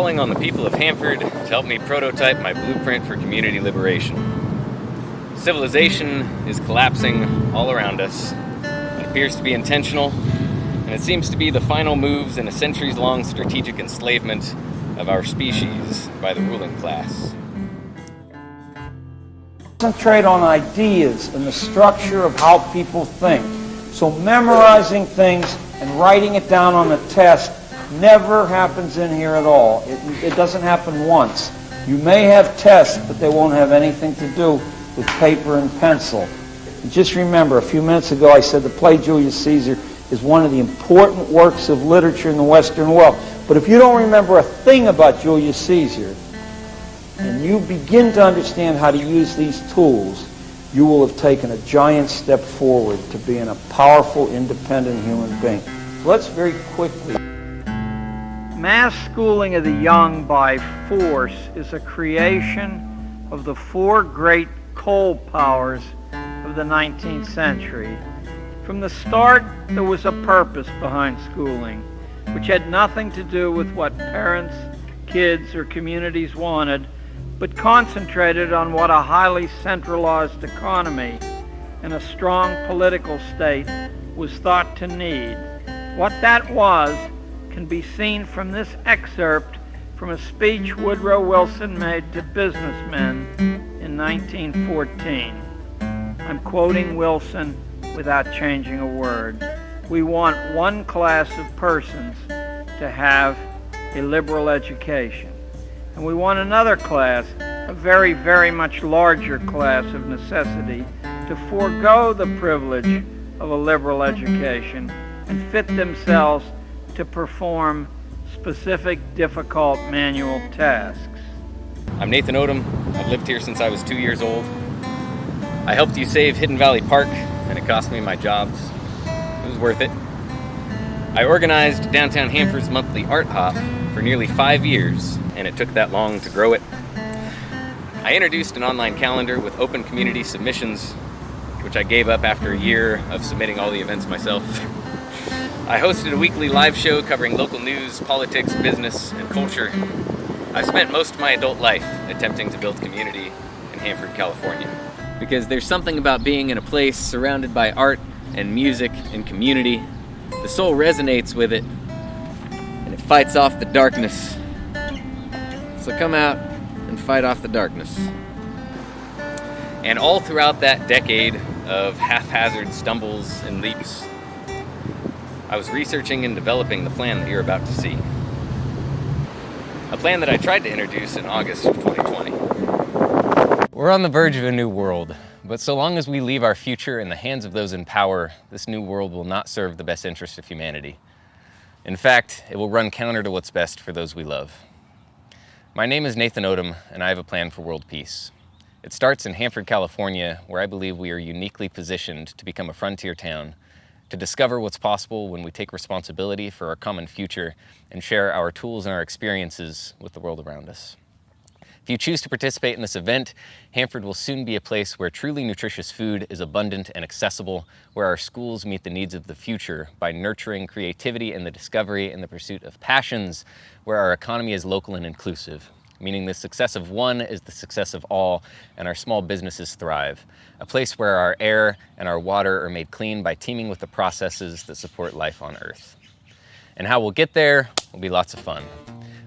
calling on the people of Hanford to help me prototype my blueprint for community liberation. Civilization is collapsing all around us. It appears to be intentional, and it seems to be the final moves in a centuries-long strategic enslavement of our species by the ruling class. Concentrate on ideas and the structure of how people think. So memorizing things and writing it down on a test never happens in here at all. It doesn't happen once. You may have tests, but they won't have anything to do with paper and pencil. And just remember, a few minutes ago I said the play Julius Caesar is one of the important works of literature in the Western world. But if you don't remember a thing about Julius Caesar, and you begin to understand how to use these tools, you will have taken a giant step forward to being a powerful, independent human being. So let's very quickly. Mass schooling of the young by force is a creation of the four great coal powers of the 19th century. From the start, there was a purpose behind schooling, which had nothing to do with what parents, kids, or communities wanted, but concentrated on what a highly centralized economy and a strong political state was thought to need. What that was can be seen from this excerpt from a speech Woodrow Wilson made to businessmen in 1914. I'm quoting Wilson without changing a word. We want one class of persons to have a liberal education. And we want another class, a very, very much larger class of necessity, to forego the privilege of a liberal education and fit themselves to perform specific, difficult manual tasks. I'm Nathan Odom. I've lived here since I was 2 years old. I helped you save Hidden Valley Park, and it cost me my jobs. It was worth it. I organized downtown Hanford's monthly art hop for nearly 5 years, and it took that long to grow it. I introduced an online calendar with open community submissions, which I gave up after a year of submitting all the events myself. I hosted a weekly live show covering local news, politics, business, and culture. I spent most of my adult life attempting to build community in Hanford, California. Because there's something about being in a place surrounded by art and music and community. The soul resonates with it, and it fights off the darkness. So come out and fight off the darkness. And all throughout that decade of haphazard stumbles and leaps, I was researching and developing the plan that you're about to see. A plan that I tried to introduce in August of 2020. We're on the verge of a new world, but so long as we leave our future in the hands of those in power, this new world will not serve the best interest of humanity. In fact, it will run counter to what's best for those we love. My name is Nathan Odom, and I have a plan for world peace. It starts in Hanford, California, where I believe we are uniquely positioned to become a frontier town, to discover what's possible when we take responsibility for our common future and share our tools and our experiences with the world around us. If you choose to participate in this event, Hanford will soon be a place where truly nutritious food is abundant and accessible, where our schools meet the needs of the future by nurturing creativity and the discovery and the pursuit of passions, where our economy is local and inclusive, meaning the success of one is the success of all, and our small businesses thrive. A place where our air and our water are made clean by teaming with the processes that support life on Earth. And how we'll get there will be lots of fun.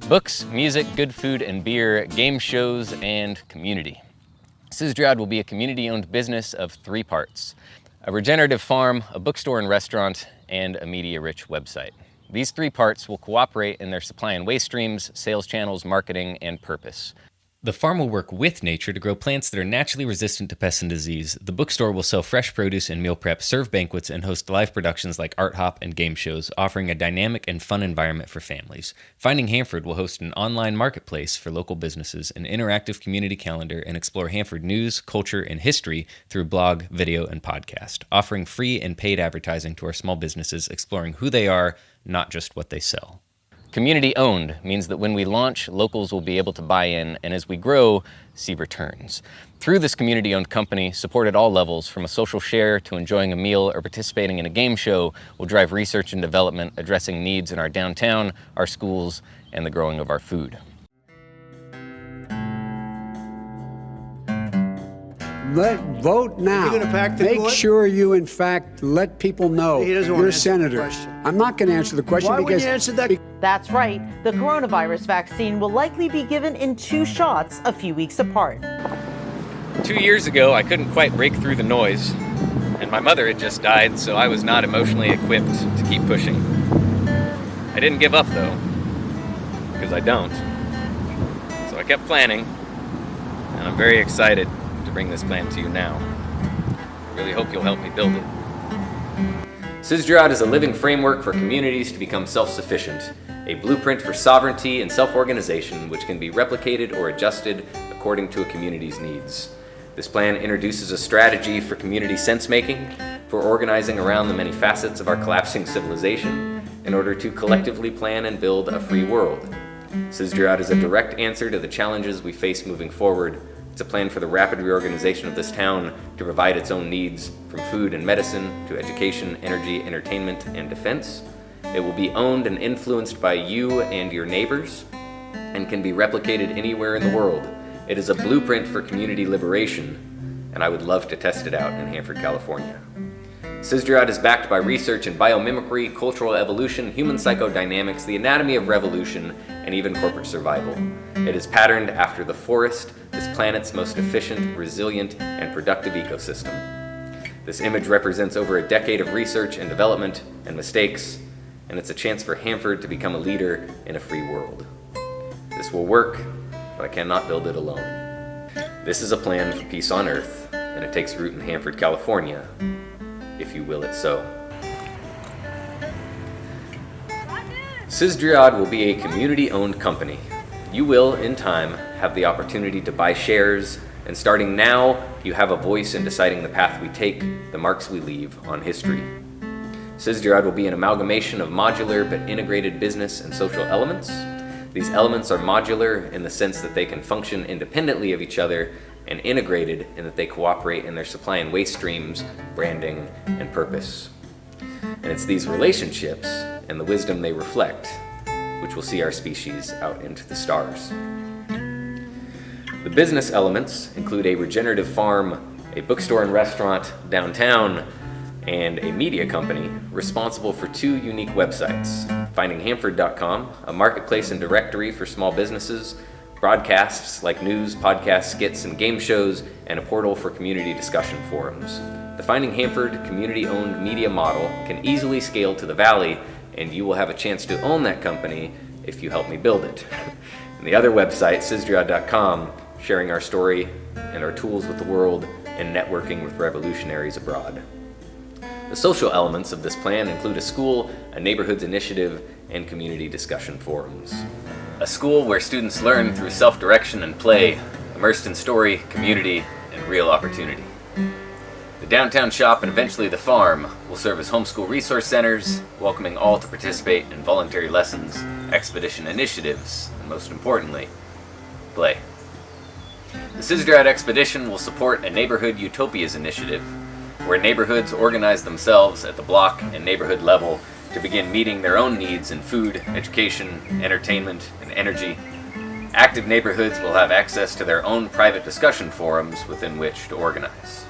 Books, music, good food and beer, game shows, and community. Ssussdriad will be a community-owned business of 3 parts: a regenerative farm, a bookstore and restaurant, and a media-rich website. These 3 parts will cooperate in their supply and waste streams, sales channels, marketing, and purpose. The farm will work with nature to grow plants that are naturally resistant to pests and disease. The bookstore will sell fresh produce and meal prep, serve banquets, and host live productions like art hop and game shows, offering a dynamic and fun environment for families. Finding Hanford will host an online marketplace for local businesses, an interactive community calendar, and explore Hanford news, culture, and history through blog, video, and podcast, offering free and paid advertising to our small businesses, exploring who they are, not just what they sell. Community owned means that when we launch, locals will be able to buy in, and as we grow, see returns. Through this community-owned company, support at all levels, from a social share to enjoying a meal or participating in a game show, will drive research and development addressing needs in our downtown, our schools, and the growing of our food. Vote now. You're gonna pack the Make court? sure you, in fact, let people know He doesn't want you're to a answer the senator. question. I'm not going to answer the question Why because wouldn't you answer that? That's right. The coronavirus vaccine will likely be given in 2 shots a few weeks apart. 2 years ago, I couldn't quite break through the noise, and my mother had just died, so I was not emotionally equipped to keep pushing. I didn't give up, though, because I don't. So I kept planning, and I'm very excited to bring this plan to you now. I really hope you'll help me build it. Ssussdriad is a living framework for communities to become self-sufficient, a blueprint for sovereignty and self-organization which can be replicated or adjusted according to a community's needs. This plan introduces a strategy for community sense-making, for organizing around the many facets of our collapsing civilization in order to collectively plan and build a free world. Ssussdriad is a direct answer to the challenges we face moving forward. It's a plan for the rapid reorganization of this town to provide its own needs, from food and medicine to education, energy, entertainment, and defense. It will be owned and influenced by you and your neighbors, and can be replicated anywhere in the world. It is a blueprint for community liberation, and I would love to test it out in Hanford, California. Ssussdriad is backed by research in biomimicry, cultural evolution, human psychodynamics, the anatomy of revolution, and even corporate survival. It is patterned after the forest, this planet's most efficient, resilient, and productive ecosystem. This image represents over a decade of research and development and mistakes, and it's a chance for Hanford to become a leader in a free world. This will work, but I cannot build it alone. This is a plan for peace on Earth, and it takes root in Hanford, California, if you will it so. Ssussdriad will be a community-owned company. You will, in time, have the opportunity to buy shares, and starting now, you have a voice in deciding the path we take, the marks we leave on history. Ssussdriad will be an amalgamation of modular but integrated business and social elements. These elements are modular in the sense that they can function independently of each other, and integrated in that they cooperate in their supply and waste streams, branding, and purpose. And it's these relationships and the wisdom they reflect which will see our species out into the stars. The business elements include a regenerative farm, a bookstore and restaurant downtown, and a media company responsible for 2 unique websites: findinghanford.com, a marketplace and directory for small businesses, broadcasts like news, podcasts, skits, and game shows, and a portal for community discussion forums. The Finding Hanford community-owned media model can easily scale to the Valley, and you will have a chance to own that company if you help me build it. And the other website, Ssussdriad.com, sharing our story and our tools with the world and networking with revolutionaries abroad. The social elements of this plan include a school, a neighborhoods initiative, and community discussion forums. A school where students learn through self-direction and play, immersed in story, community, and real opportunity. The downtown shop and eventually the farm will serve as homeschool resource centers, welcoming all to participate in voluntary lessons, expedition initiatives, and most importantly, play. The Ssussdriad expedition will support a Neighborhood Utopias initiative, where neighborhoods organize themselves at the block and neighborhood level to begin meeting their own needs in food, education, entertainment, and energy. Active neighborhoods will have access to their own private discussion forums within which to organize.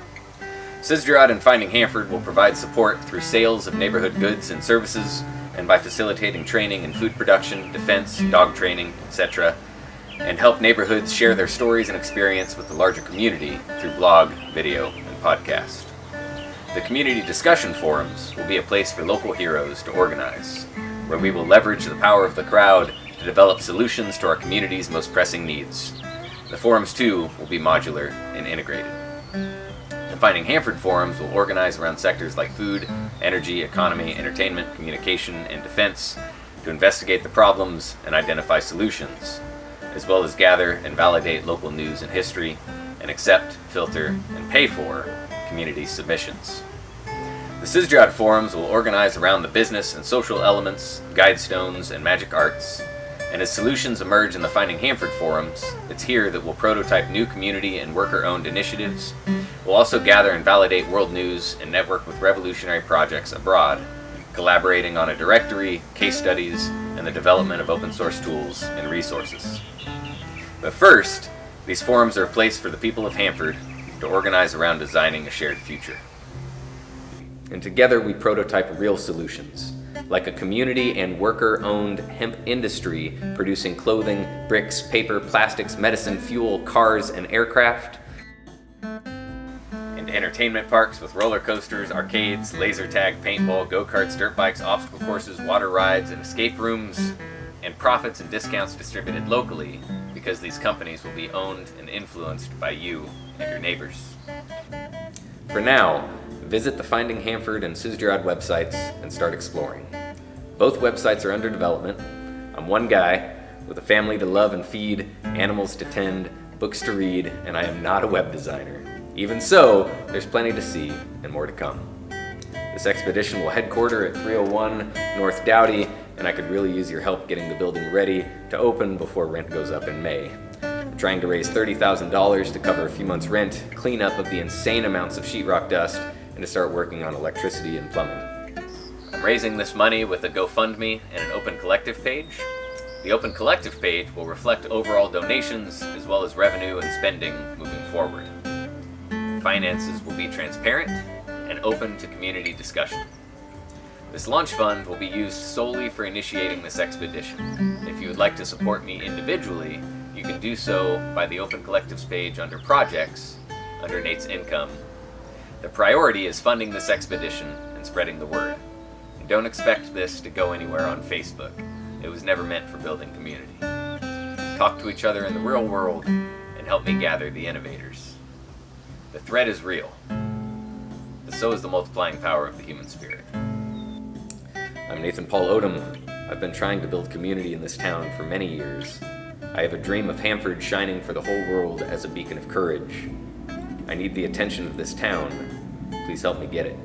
Ssussdriad and Finding Hanford will provide support through sales of neighborhood goods and services, and by facilitating training in food production, defense, dog training, etc., and help neighborhoods share their stories and experience with the larger community through blog, video, and podcast. The community discussion forums will be a place for local heroes to organize, where we will leverage the power of the crowd to develop solutions to our community's most pressing needs. The forums, too, will be modular and integrated. The Finding Hanford forums will organize around sectors like food, energy, economy, entertainment, communication, and defense to investigate the problems and identify solutions, as well as gather and validate local news and history, and accept, filter, and pay for community submissions. The Ssussdriad forums will organize around the business and social elements, guide stones, and magic arts. And as solutions emerge in the Finding Hanford forums, it's here that we'll prototype new community and worker-owned initiatives. We'll also gather and validate world news and network with revolutionary projects abroad, collaborating on a directory, case studies, and the development of open source tools and resources. But first, these forums are a place for the people of Hanford to organize around designing a shared future. And together we prototype real solutions, like a community and worker-owned hemp industry producing clothing, bricks, paper, plastics, medicine, fuel, cars, and aircraft, and entertainment parks with roller coasters, arcades, laser tag, paintball, go-karts, dirt bikes, obstacle courses, water rides, and escape rooms, and profits and discounts distributed locally because these companies will be owned and influenced by you and your neighbors. For now, visit the Finding Hanford and Ssussdriad websites and start exploring. Both websites are under development. I'm one guy with a family to love and feed, animals to tend, books to read, and I am not a web designer. Even so, there's plenty to see and more to come. This expedition will headquarter at 301 North Dowdy, and I could really use your help getting the building ready to open before rent goes up in May. I'm trying to raise $30,000 to cover a few months' rent, clean up of the insane amounts of sheetrock dust, and to start working on electricity and plumbing. I'm raising this money with a GoFundMe and an Open Collective page. The Open Collective page will reflect overall donations as well as revenue and spending moving forward. Finances will be transparent and open to community discussion. This launch fund will be used solely for initiating this expedition. If you would like to support me individually, you can do so by the Open Collectives page under Projects, under Nate's Income. The priority is funding this expedition and spreading the word. And don't expect this to go anywhere on Facebook. It was never meant for building community. Talk to each other in the real world and help me gather the innovators. The threat is real, but so is the multiplying power of the human spirit. I'm Nathan Paul Odom. I've been trying to build community in this town for many years. I have a dream of Hanford shining for the whole world as a beacon of courage. I need the attention of this town. Please help me get it.